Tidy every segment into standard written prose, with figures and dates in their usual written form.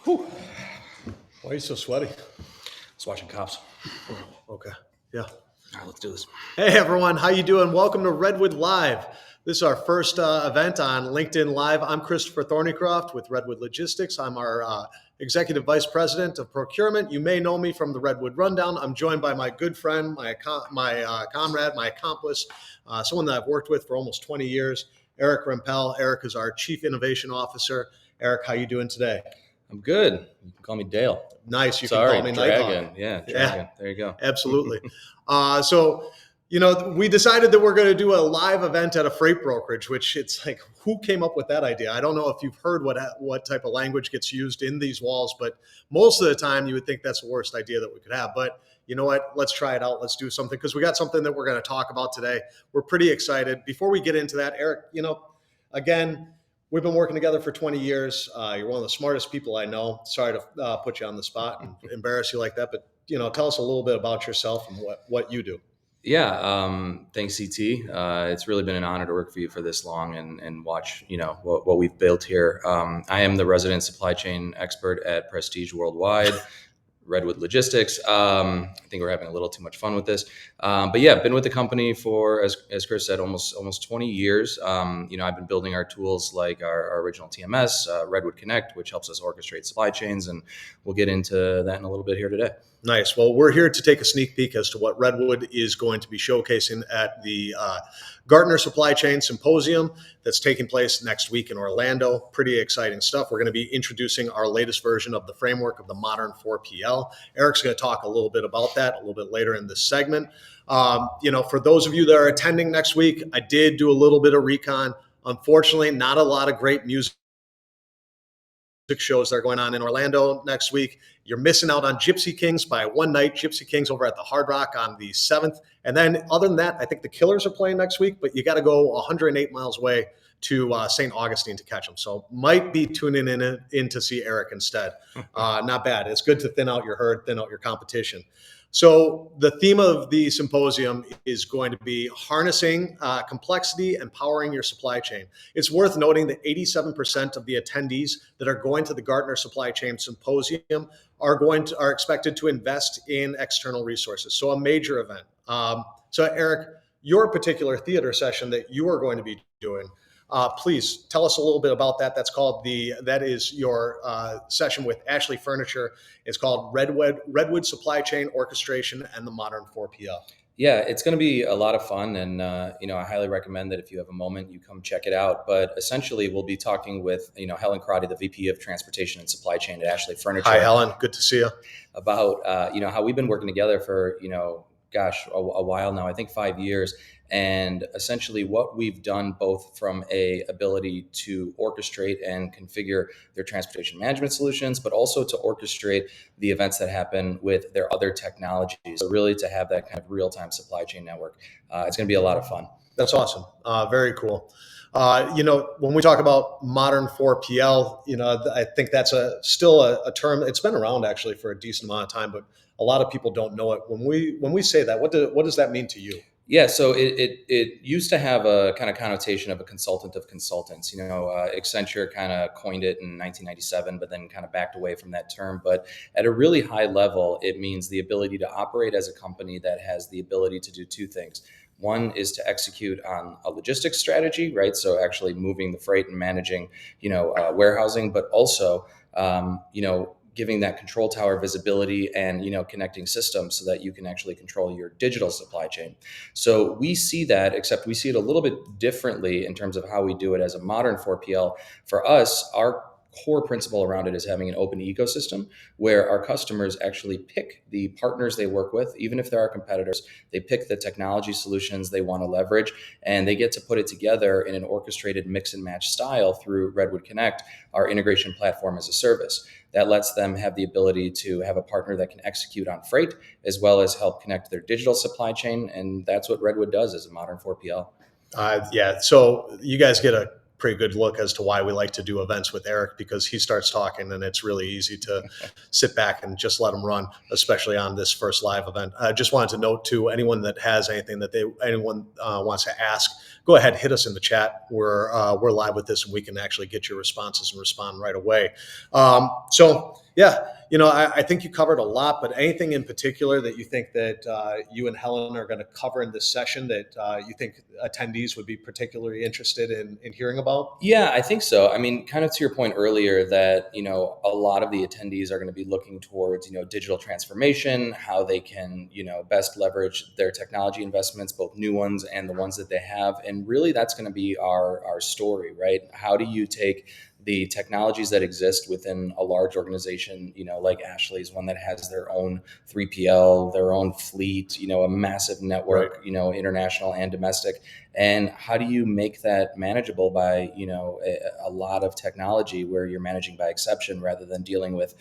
Whew. Why are you so sweaty? Just watching cops. Okay. Yeah. All right, let's do this. Hey everyone, how you doing? Welcome to Redwood Live. This is our first event on LinkedIn Live. I'm Christopher Thornycroft with Redwood Logistics. I'm our Executive Vice President of Procurement. You may know me from the Redwood Rundown. I'm joined by my good friend, my comrade, my accomplice, someone that I've worked with for almost 20 years, Eric Rempel. Eric is our Chief Innovation Officer. Eric, how you doing today? I'm good. You can call me Dale. Nice. You Sorry, can call me Dragon. Nighthawk. Yeah, Dragon. Yeah. There you go. Absolutely. We decided that we're going to do a live event at a freight brokerage, which it's like, who came up with that idea? I don't know if you've heard what type of language gets used in these walls, but most of the time you would think that's the worst idea that we could have. But you know what? Let's try it out. Let's do something because we got something that we're going to talk about today. We're pretty excited. Before we get into that, Eric, again, we've been working together for 20 years. You're one of the smartest people I know. Sorry to put you on the spot and embarrass you like that, but tell us a little bit about yourself and what you do. Yeah, thanks, CT. It's really been an honor to work for you for this long and watch, what we've built here. I am the resident supply chain expert at Prestige Worldwide, Redwood Logistics. I think we're having a little too much fun with this. But yeah, been with the company for, as Chris said, almost 20 years. I've been building our tools like our original TMS, Redwood Connect, which helps us orchestrate supply chains. And we'll get into that in a little bit here today. Nice. Well, we're here to take a sneak peek as to what Redwood is going to be showcasing at the Gartner Supply Chain Symposium that's taking place next week in Orlando. Pretty exciting stuff. We're going to be introducing our latest version of the framework of the modern 4PL. Eric's going to talk a little bit about that a little bit later in this segment. For those of you that are attending next week, I did do a little bit of recon. Unfortunately, not a lot of great music shows that are going on in Orlando next week. You're missing out on Gypsy Kings by one night. Gypsy Kings over at the Hard Rock on the 7th. And then other than that, I think the Killers are playing next week, but you got to go 108 miles away to St. Augustine to catch them. So might be tuning in to see Eric instead. Not bad. It's good to thin out your herd, thin out your competition. So the theme of the symposium is going to be harnessing complexity and powering your supply chain. It's worth noting that 87% of the attendees that are going to the Gartner Supply Chain Symposium are expected to invest in external resources. So a major event. So Eric, your particular theater session that you are going to be doing, please tell us a little bit about that. That is your session with Ashley Furniture. It's called Redwood Supply Chain Orchestration and the Modern 4PL. Yeah, it's going to be a lot of fun. And, I highly recommend that if you have a moment, you come check it out. But essentially, we'll be talking with, Helen Crotty, the VP of Transportation and Supply Chain at Ashley Furniture. Hi, Helen. Good to see you. About, how we've been working together for, a while now, I think 5 years. And essentially what we've done both from a ability to orchestrate and configure their transportation management solutions, but also to orchestrate the events that happen with their other technologies. So really to have that kind of real-time supply chain network. It's going to be a lot of fun. That's awesome. Very cool. When we talk about modern 4PL, I think that's still a term. It's been around actually for a decent amount of time, but a lot of people don't know it. When we say that, what does that mean to you? Yeah, so it used to have a kind of connotation of a consultant of consultants. Accenture kind of coined it in 1997, but then kind of backed away from that term. But at a really high level, it means the ability to operate as a company that has the ability to do two things. One is to execute on a logistics strategy, right? So actually moving the freight and managing, warehousing, but also, giving that control tower visibility and, connecting systems so that you can actually control your digital supply chain. So we see that, except we see it a little bit differently in terms of how we do it as a modern 4PL. For us, our core principle around it is having an open ecosystem where our customers actually pick the partners they work with, even if there are competitors. They pick the technology solutions they want to leverage, and they get to put it together in an orchestrated mix and match style through Redwood Connect, our integration platform as a service. That lets them have the ability to have a partner that can execute on freight as well as help connect their digital supply chain. And that's what Redwood does as a modern 4PL. So you guys get a pretty good look as to why we like to do events with Eric, because he starts talking and it's really easy to sit back and just let him run, especially on this first live event. I just wanted to note to anyone that has anything that anyone wants to ask, go ahead, hit us in the chat. We're live with this and we can actually get your responses and respond right away. So yeah, I think you covered a lot, but anything in particular that you think that you and Helen are going to cover in this session that you think attendees would be particularly interested in hearing about? Yeah, I think so. I mean, kind of to your point earlier that, a lot of the attendees are going to be looking towards, digital transformation, how they can, best leverage their technology investments, both new ones and the ones that they have. And really that's going to be our story, right? How do you take the technologies that exist within a large organization, like Ashley's, one that has their own 3PL, their own fleet, a massive network, Right. International and domestic. And how do you make that manageable by, a lot of technology where you're managing by exception rather than dealing with,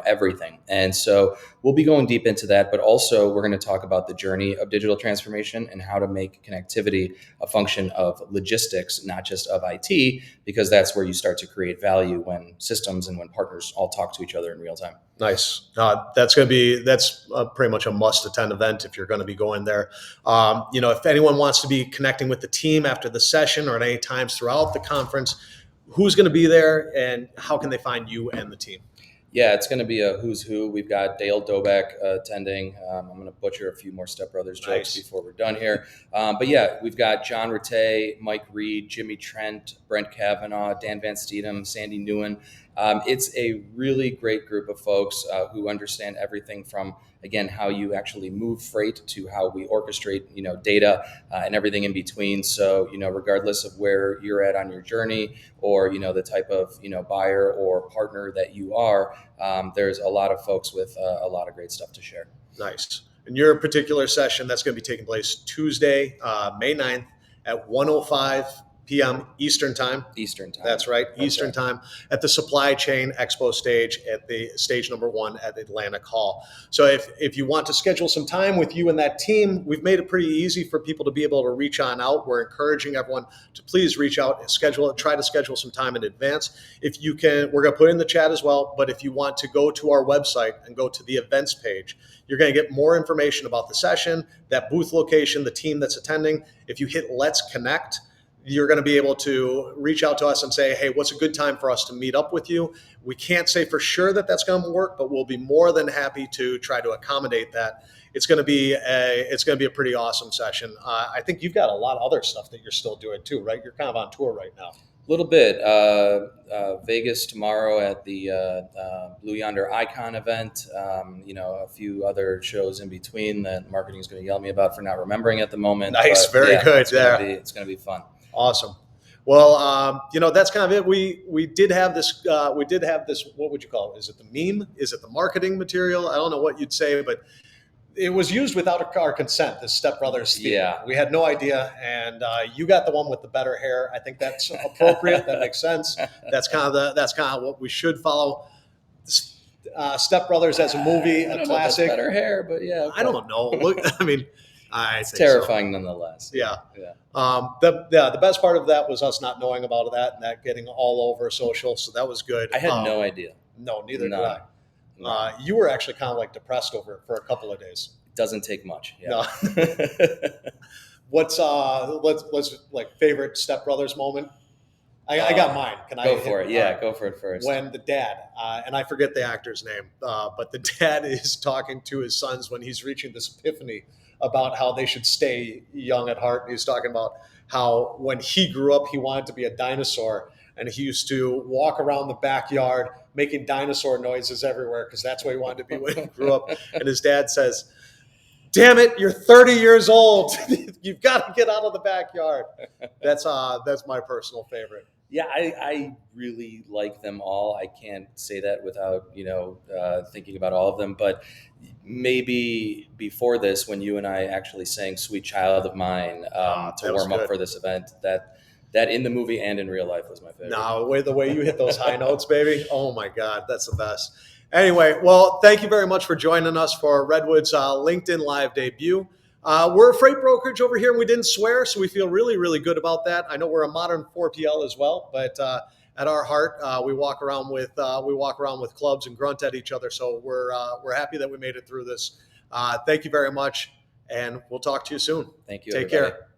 everything. And so we'll be going deep into that, but also we're going to talk about the journey of digital transformation and how to make connectivity a function of logistics, not just of IT, because that's where you start to create value when systems and when partners all talk to each other in real time. Nice. That's pretty much a must attend event if you're going to be going there. If anyone wants to be connecting with the team after the session or at any times throughout the conference, who's going to be there and how can they find you and the team? Yeah, it's going to be a who's who. We've got Dale Dobeck attending. I'm going to butcher a few more Step Brothers jokes before we're done here. But yeah, we've got John Rattay, Mike Reed, Jimmy Trent, Brent Kavanaugh, Dan Van Steedem, Sandy Newen. It's a really great group of folks who understand everything from, again, how you actually move freight to how we orchestrate, data and everything in between. So, regardless of where you're at on your journey or, the type of, buyer or partner that you are, there's a lot of folks with a lot of great stuff to share. Nice. In your particular session, that's going to be taking place Tuesday, May 9th at 1:05 p.m. Eastern time. Eastern time. That's right. Okay. Eastern time at the Supply Chain Expo stage at the stage number 1 at Atlantic Hall. So if you want to schedule some time with you and that team, we've made it pretty easy for people to be able to reach on out. We're encouraging everyone to please reach out and try to schedule some time in advance. If you can, we're going to put it in the chat as well, but if you want to go to our website and go to the events page, you're going to get more information about the session, that booth location, the team that's attending. If you hit Let's Connect, you're going to be able to reach out to us and say, hey, what's a good time for us to meet up with you? We can't say for sure that that's going to work, but we'll be more than happy to try to accommodate that. It's going to be a pretty awesome session. I think you've got a lot of other stuff that you're still doing too, right? You're kind of on tour right now. A little bit. Vegas tomorrow at the Blue Yonder Icon event. A few other shows in between that marketing is going to yell at me about for not remembering at the moment. Nice, very good. It's going to be fun. Awesome. Well, that's kind of it. We did have this. What would you call it? Is it the meme? Is it the marketing material? I don't know what you'd say, but it was used without our consent. This Step Brothers theme. Yeah. We had no idea, and you got the one with the better hair. I think that's appropriate. That makes sense. That's kind of what we should follow. Step Brothers as a movie, a classic. Better hair, but yeah. Okay. I don't know. Look, I mean. It's terrifying nonetheless. Yeah. The best part of that was us not knowing about that and that getting all over social. So that was good. I had no idea. No, neither did I. No. You were actually kind of like depressed over it for a couple of days. It doesn't take much. Yeah. No. What's like favorite Step Brothers moment? I got mine. Can I go for it? Yeah, go for it first. When the dad, and I forget the actor's name, but the dad is talking to his sons when he's reaching this epiphany about how they should stay young at heart. And he's talking about how when he grew up, he wanted to be a dinosaur. And he used to walk around the backyard making dinosaur noises everywhere because that's what he wanted to be when he grew up. And his dad says, damn it, you're 30 years old. You've got to get out of the backyard. That's my personal favorite. Yeah, I really like them all. I can't say that without, thinking about all of them. But maybe before this, when you and I actually sang Sweet Child of Mine to warm up for this event, that in the movie and in real life was my favorite. No, the way you hit those high notes, baby. Oh, my God, that's the best. Anyway, well, thank you very much for joining us for Redwood's LinkedIn Live debut. We're a freight brokerage over here, and we didn't swear, so we feel really, really good about that. I know we're a modern 4PL as well, but at our heart, we walk around with clubs and grunt at each other. So we're happy that we made it through this. Thank you very much, and we'll talk to you soon. Thank you. Take everybody. care.